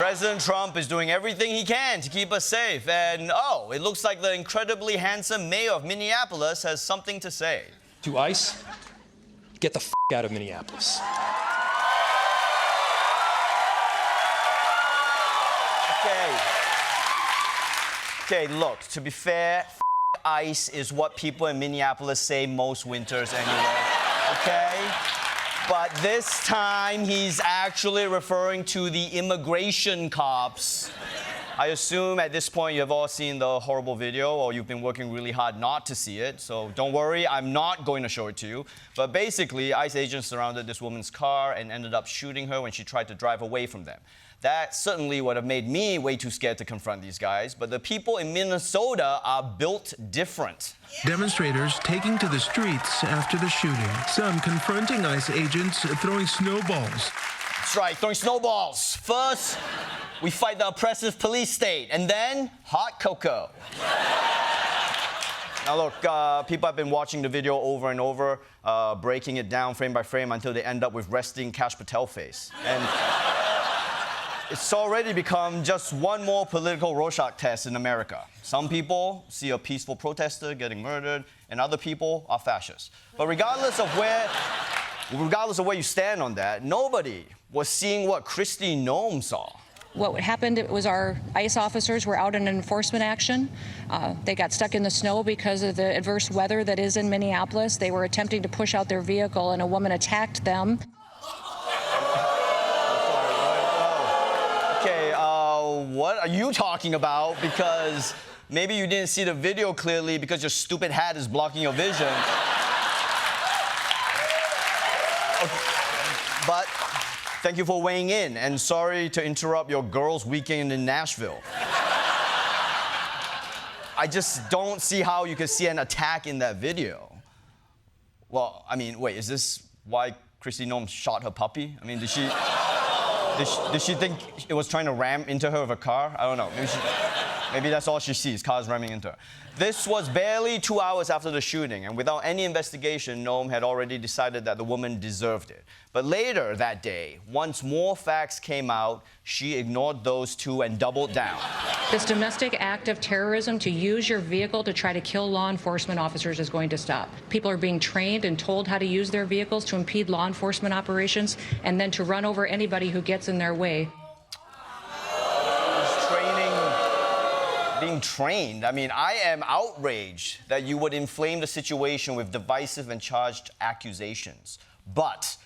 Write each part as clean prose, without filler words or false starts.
President Trump is doing everything he can to keep us safe. And, oh, it looks like the incredibly handsome mayor of Minneapolis has something to say. To ICE, get the f*** out of Minneapolis. Okay, look, to be fair, ICE is what people in Minneapolis say most winters anyway, okay? But this time, he's actually referring to the immigration cops. I assume at this point you have all seen the horrible video, or you've been working really hard not to see it, so don't worry, I'm not going to show it to you. But basically, ICE agents surrounded this woman's car and ended up shooting her when she tried to drive away from them. That certainly would have made me way too scared to confront these guys, but the people in Minnesota are built different. Demonstrators taking to the streets after the shooting. Some confronting ICE agents throwing snowballs. That's right, throwing snowballs. First, we fight the oppressive police state, and then hot cocoa. Now look, people have been watching the video over and over, breaking it down frame by frame until they end up with resting Kash Patel face. And it's already become just one more political Rorschach test in America. Some people see a peaceful protester getting murdered, and other people are fascists. But regardless of where you stand on that, nobody was seeing what Kristi Noem saw. What happened was our ICE officers were out in an enforcement action. They got stuck in the snow because of the adverse weather that is in Minneapolis. They were attempting to push out their vehicle, and a woman attacked them. What are you talking about? Because maybe you didn't see the video clearly because your stupid hat is blocking your vision. Okay. But thank you for weighing in, and sorry to interrupt your girls' weekend in Nashville. I just don't see how you could see an attack in that video. Well, I mean, wait, is this why Kristi Noem shot her puppy? I mean, did she think it was trying to ram into her with a car? I don't know. Maybe that's all she sees, cars ramming into her. This was barely 2 hours after the shooting, and without any investigation, Noem had already decided that the woman deserved it. But later that day, once more facts came out, she ignored those two and doubled down. This domestic act of terrorism to use your vehicle to try to kill law enforcement officers is going to stop. People are being trained and told how to use their vehicles to impede law enforcement operations and then to run over anybody who gets in their way. Being trained. I mean, I am outraged that you would inflame the situation with divisive and charged accusations. But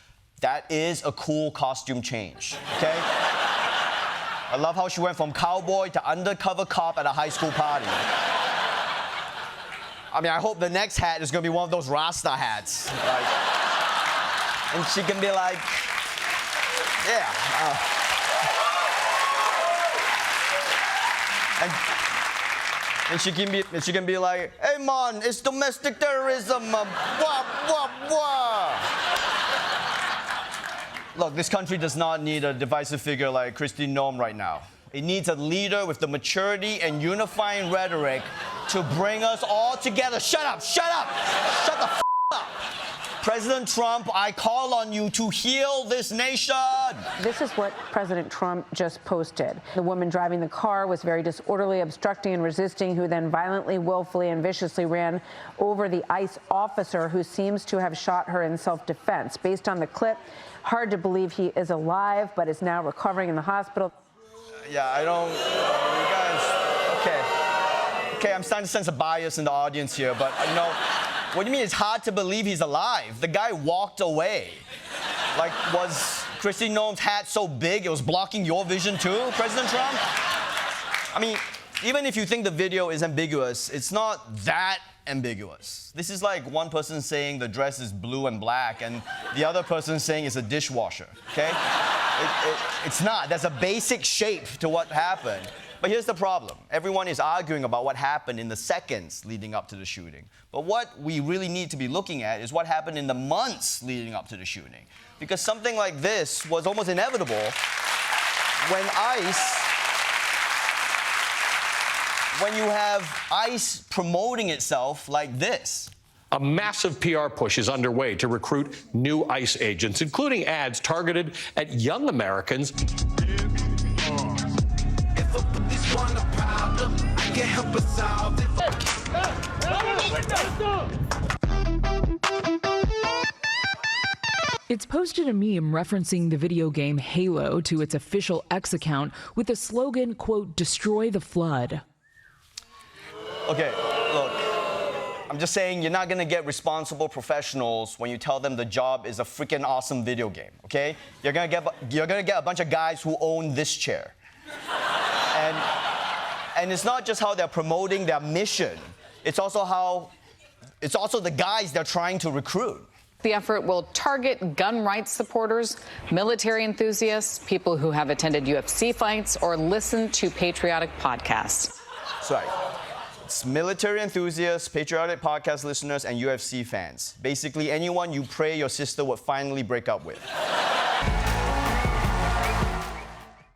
that is a cool costume change, okay? I love how she went from cowboy to undercover cop at a high school party. I mean, I hope the next hat is gonna be one of those Rasta hats. Like, and she can be like, yeah. And she can be like, hey man, it's domestic terrorism, blah, blah, blah. Look, this country does not need a divisive figure like Kristi Noem right now. It needs a leader with the maturity and unifying rhetoric to bring us all together. Shut up, shut up, shut the f up. President Trump, I call on you to heal this nation. This is what President Trump just posted. The woman driving the car was very disorderly, obstructing and resisting, who then violently, willfully, and viciously ran over the ICE officer who seems to have shot her in self-defense. Based on the clip, hard to believe he is alive, but is now recovering in the hospital. Yeah, I don't, you guys, okay. Okay, I'm starting to sense a bias in the audience here, but you know, what do you mean it's hard to believe he's alive? The guy walked away. Like, was Kristi Noem's hat so big it was blocking your vision too, President Trump? I mean, even if you think the video is ambiguous, it's not that ambiguous. This is like one person saying the dress is blue and black and the other person saying it's a dishwasher, okay? It's not. There's a basic shape to what happened. But here's the problem. Everyone is arguing about what happened in the seconds leading up to the shooting. But what we really need to be looking at is what happened in the months leading up to the shooting. Because something like this was almost inevitable when you have ICE promoting itself like this. A massive PR push is underway to recruit new ICE agents, including ads targeted at young Americans. help us out. It's posted a meme referencing the video game Halo to its official X account with the slogan, quote, "Destroy the flood." Okay, look, I'm just saying you're not gonna get responsible professionals when you tell them the job is a freaking awesome video game, okay? You're gonna get a bunch of guys who own this chair. And it's not just how they're promoting their mission, it's also the guys they're trying to recruit. The effort will target gun rights supporters, military enthusiasts, people who have attended UFC fights or listened to patriotic podcasts. That's right. It's military enthusiasts, patriotic podcast listeners, and UFC fans. Basically, anyone you pray your sister would finally break up with.